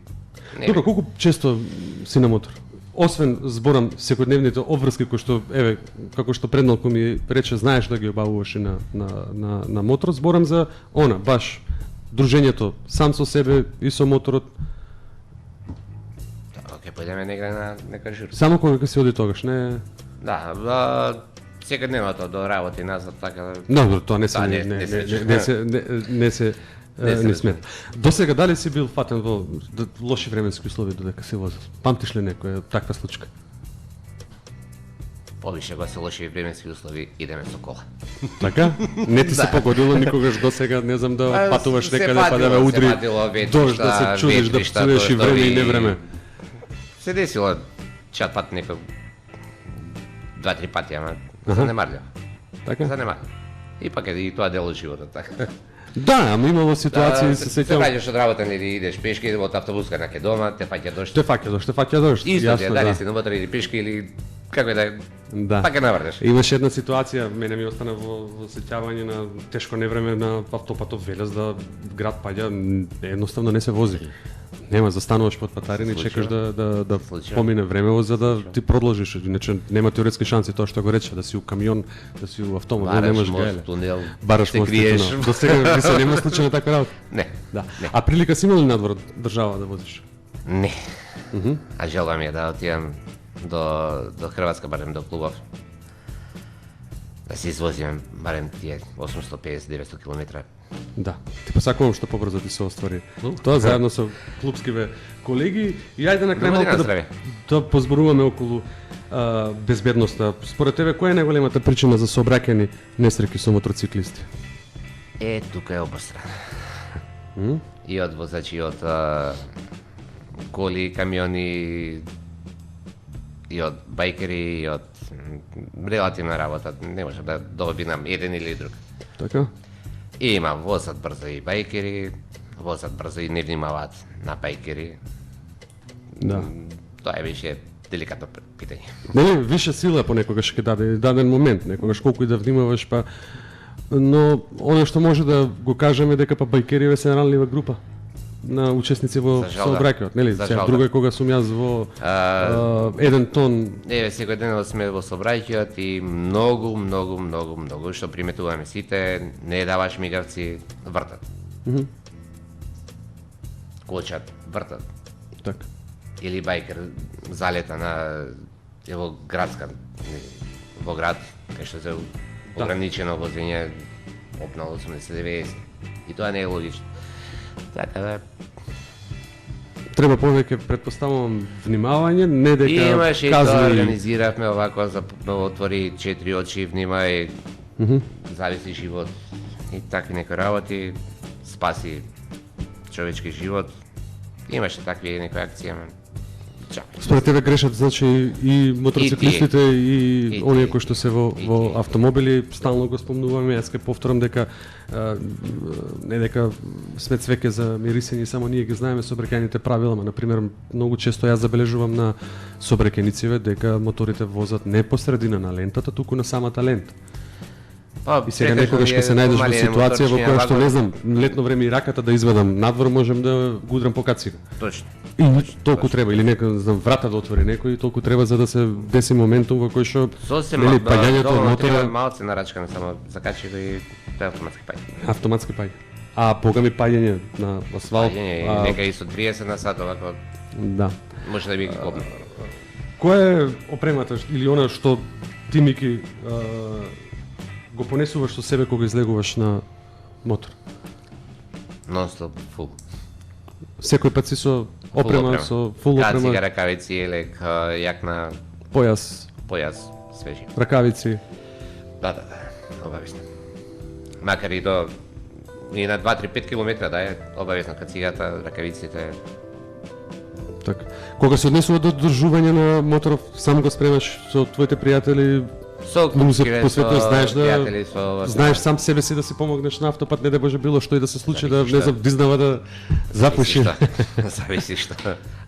Добро, колку често си на мотор? Освен, зборам, секојдневните обврски кои што, еве, како што предналку ми рече, знаеш да ги обавуваш и на мотор, зборам за баш дружењето сам со себе и со моторот.
Ќе појдеме негде на нека жур.
Само кога си оди тогаш, не...
Да, секојдневното до работа и назад, така...
Добро, тоа не се не смета. До сега дали си бил фатен во лоши временски услови додека си возел? Памтиш ли некоја таква случка?
Повише кога се лоши временски услови идеме со кола.
Така? Не ти се погодило никогаш до сега, не знам, да патуваш некаде па да ве удри дожд, да се чудиш, да псуеш и време и невреме?
Се десило чат пат некој 2-3 пати, ама занемарлив.
Така?
Занемарлив. Ипак е и тоа дел од животот, така.
Да, ама имало ситуации, се сеќавам.
Се најдеш од работа или идеш пешки, од автобуска наке дома, те фаќа дожд.
Те фаќа дожд.
Исто ти е, дали си на мотор или пешки или како е да е.
Да.
Пак е наврдеш.
Имаше една ситуација, мене ми остана во сеќавање на тешко невреме на автопатов Велес да град паѓа, едноставно не се вози. Нема, застануваш под патарина и чекаш да помине времево за да ти продолжиш, иначе нема теоретски шанси тоа што го рече, да си у камион, да си у автомобил, немаш гајле.
Тунел,
бараш мост, тунел. До сега се нема случај на таква работа.
Не.
Да. А прилика си имал ли надвор од држава да возиш?
Не. А желба ми е да отидам до Хрватска, барем до клубов. Да се извозиме барем тие 850-900 километра.
Да, ти посакувам што побрзо ти се оствари. Тоа заедно со клубскиве колеги и ајде на крај малку да позборуваме околу безбедноста. Според тебе која е најголемата причина за сообраќајни несреќи со мотоциклисти?
Тука е обострана. И од возачи од коли, камиони, и од бајкери, и од релативна работа. Не може да добинам еден или друг.
Така?
И има возат брзо и бајкери, возат брзо и не внимаваат на бајкери.
Да.
Тоа е више деликатно питање.
Нели, више сила понекогаш ќе даде даден момент, некогаш колку и да внимаваш, па но оно што може да го кажеме дека па бајкериве се ранлива група на учесници во сообраќајот, нели? Сега друго е кога сум јас во еден тон.
Еве секој ден сме во сообраќајот и многу што приметуваме сите, не даваш мигавци, вртат. Кочат, вртат.
Така.
Или бајкер залета на во градска, во град, кај што се ограничено возење опнал 80-90. И тоа не е логично. Така да
треба повеќе, предпоставувам, внимавање, не дека
имаше
казни.
Тоа организиравме овако за отвори 4 очи, внимај, зависи живот и такви некои работи, спаси човечки живот. Имаше такви некои акции, ама
според тебе грешат, значи, и мотоциклистите и оние кои што се во автомобили, стално го спомнуваме, јас ќе повторам дека не дека сме цвеќе за мирисење, само ние ги знаеме сообраќајните правила, на пример, многу често јас забележувам на сообраќајниците дека моторите возат не по средина на лентата, туку на самата лента. И сега некогаш ќе се најдеш во ситуација во која што не знам, летно време и раката да извадам надвор, можем да го удрам по кацика.
Точно.
И толку треба, или нека знам врата да отвори некој, и толку треба за да се деси моментум во кој што
нели
паѓањето од мотора
малце нарачкаме, само закачи го и тоа автоматски паѓа.
Автоматски паѓа. А богами паѓање на асфалт,
нека и со 30 на сат овако.
Да.
Може да би ги копне.
Која е опремата или она што ти Мики го понесуваш со себе кога излегуваш на мотор?
Нон-стоп, фул.
Секој пат си со опрема, со фул опрема?
Кацика, ракавици, елек, јакна,
појас,
свежи.
Ракавици.
Да, обависно. Макар и до и на 2-3-5 километра да е обависно кацигата, ракавиците.
Така. Кога се однесува до држување на моторов, сам го спремаш со твоите пријатели?
Со кумскиве, со
пријатели, знаеш сам себе си да си помогнеш на автопат, не да може било што и да се случи, да не знам, дизнава да запуши.
Зависи што.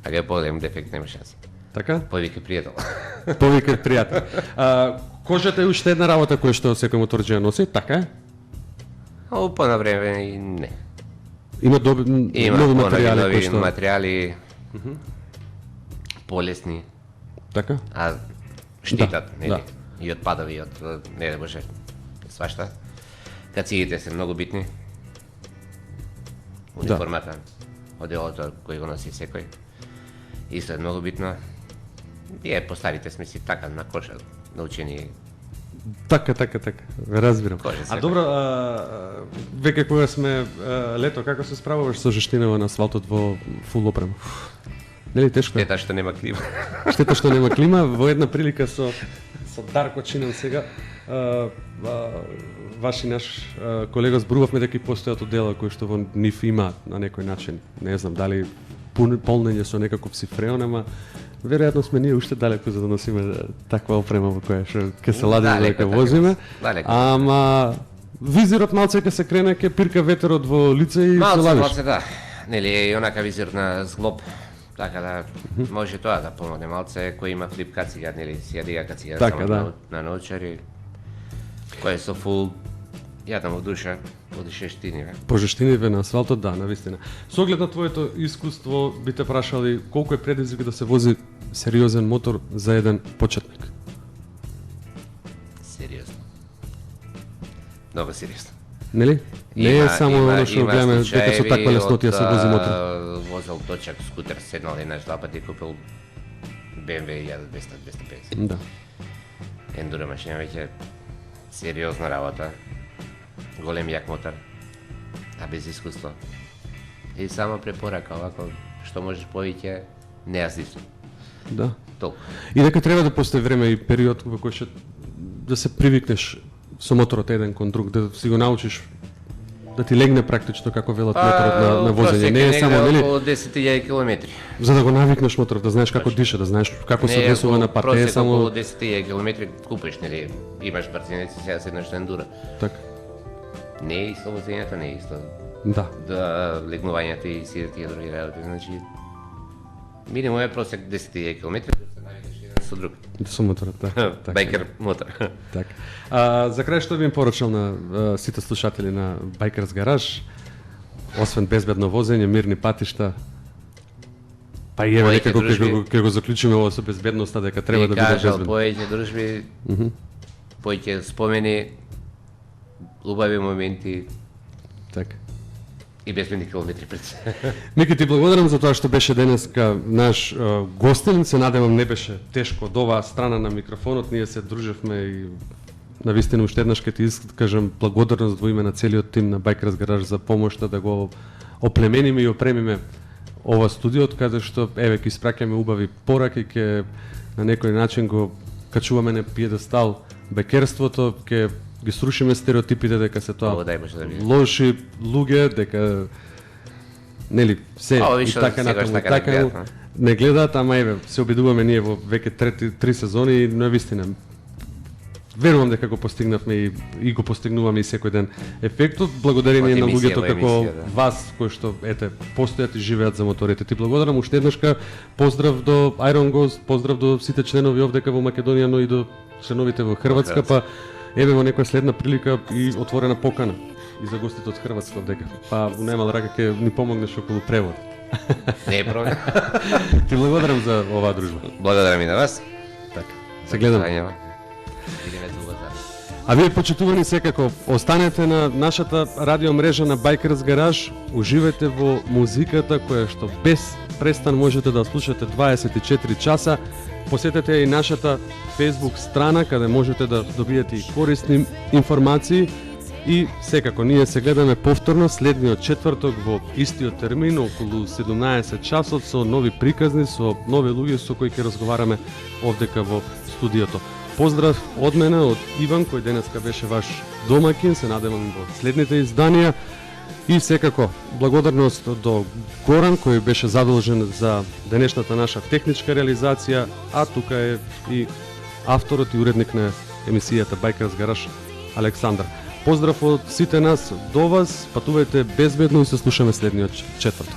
Ако е по-голем дефект, нема шанса.
Така?
Повика пријател.
Повика пријател. Кожата е уште една работа која што секој моторџија носи, така е?
По на време и не.
Има нови материјали кои што
материјали полесни.
Така?
А штитат, нели? И од падови, од не да може свашта. Кацигите се многу битни. Униформата, оделото кој го носи секој. Исто е многу битно. Ние постарите сме си така на коша научени.
Така, ве разбирам. А добро, веќе кога сме лето, како се справуваш со жештинава на асфалтот во фул опрема? Нели тешко?
Штета што нема клима.
Штета што нема клима. Во една прилика со Дарко Чинен сега, ваш и наш колега зборувавме дека и постојат одела кои што во нив има на некој начин, не знам дали полнење со некаков сифреон, ама веројатно сме ние уште далеко за да носиме таква опрема во која што ќе се ладиме дека возиме. Ама визирот малце ќе се крене, ќе пирка ветерот во лице и се ладиш.
Малце, да. Нели е онака визир на зглоб. Така да може тоа да помогне малце, кој има флип кацига, нели си ја дига кацига само на научари, кој е со фул, јадам во душа, по жештиниве.
По жештиниве на асфалтот, да, навистина. Со оглед на твоето искуство, би те прашали колку е предизвик да се вози сериозен мотор за еден почетник?
Сериозно. Много сериозно.
Нели? Не е само оно што гледаме дека со таква леснотија се вози мотор.
Возел точак скутер, седнал еднаш два пати, купил BMW 1200-250.
Да.
Ендуро машина веќе сериозна работа. Голем јак мотор, а без искуство. И само препорака овако, што можеш повеќе, не јас исто.
Да.
Толку.
И дека треба да постои време и период во кој ќе да се привикнеш со моторот еден кон друг, да си го научиш да ти легне практично како велат моторот на возење. Не е само, нели?
Околу 10.000 километри.
За да го навикнеш моторот, да знаеш како диша, да знаеш како се однесува на пат, не е само
околу 10.000 километри купиш, нели? Имаш брзиници, сега седнеш на ендура.
Така.
Не е исто возењето, не е исто.
Да.
Да легнувањето и сите тие други работи, значи минимум е просек 10.000 километри, да се навикнеш еден со друг.
Со моторот, така.
Байкер мотор.
Така. За крај што би им порачал на сите слушатели на Bikers Garage, освен безбедно возење, мирни патишта, па и еве некако ќе го заклучиме ово со безбедноста, дека треба да биде безбедно.
Поеќе дружби, поеќе спомени, убави моменти.
Така.
И безбедни километри пред се.
Мики, ти благодарам за тоа што беше денеска наш гостин. Се надевам не беше тешко од оваа страна на микрофонот. Ние се дружевме и навистина уште еднаш ќе ти искажам благодарност во име на целиот тим на Bikers Garage за помошта да го оплемениме и опремиме ова студиот, каде што еве ќе испраќаме убави пораки, ќе на некој начин го качуваме на пиедестал бекерството, ќе ги срушиме стереотипите дека се тоа лоши луѓе, дека нели се и така натаму, така не гледаат, ама еве се обидуваме ние во веќе три сезони и навистина верувам дека го постигнавме и го постигнуваме и секој ден ефектот, благодарение на луѓето како вас кои што ете постојат и живеат за моторите. Ти благодарам уште еднашка, поздрав до Iron Ghost, поздрав до сите членови овдека во Македонија, но и до членовите во Хрватска, па еве во некоја следна прилика и отворена покана и за гостите од Хрватска овдека. Па у најмала рака ќе ни помогнеш околу превод.
Не е проблем.
Ти благодарам за оваа дружба.
Благодарам и на вас.
Така. Се гледаме. А вие, почитувани, секако останете на нашата радио мрежа на Bikers Garage, уживајте во музиката која што без престан можете да слушате 24 часа. Посетете и нашата Facebook страна каде можете да добиете и корисни информации и секако ние се гледаме повторно следниот четврток во истиот термин околу 17 часот со нови приказни, со нови луѓе со кои ќе разговараме овдека во студиото. Поздрав од мене, од Иван, кој денеска беше ваш домакин, се надевам во следните изданија. И секако, благодарност до Горан, кој беше задолжен за денешната наша техничка реализација, а тука е и авторот и уредник на емисијата Bikers Garage, Александар. Поздрав од сите нас до вас, патувајте безбедно и се слушаме следниот четврток.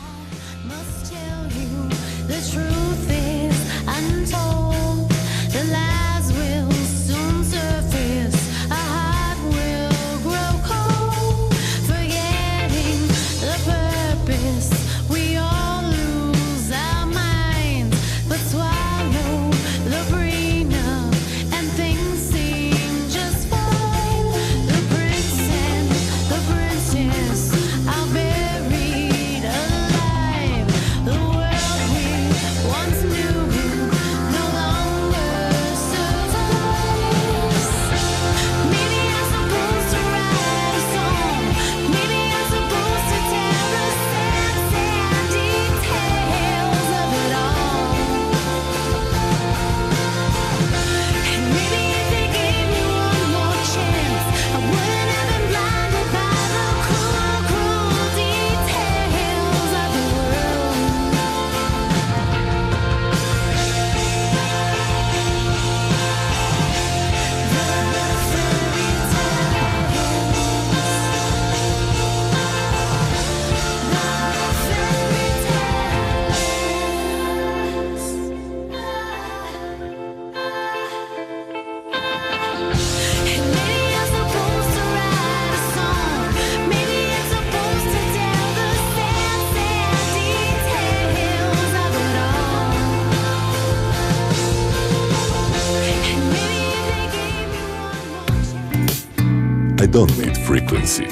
I don't need frequency.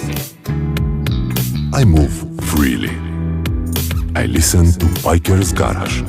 I move freely. I listen to Bikers Garage.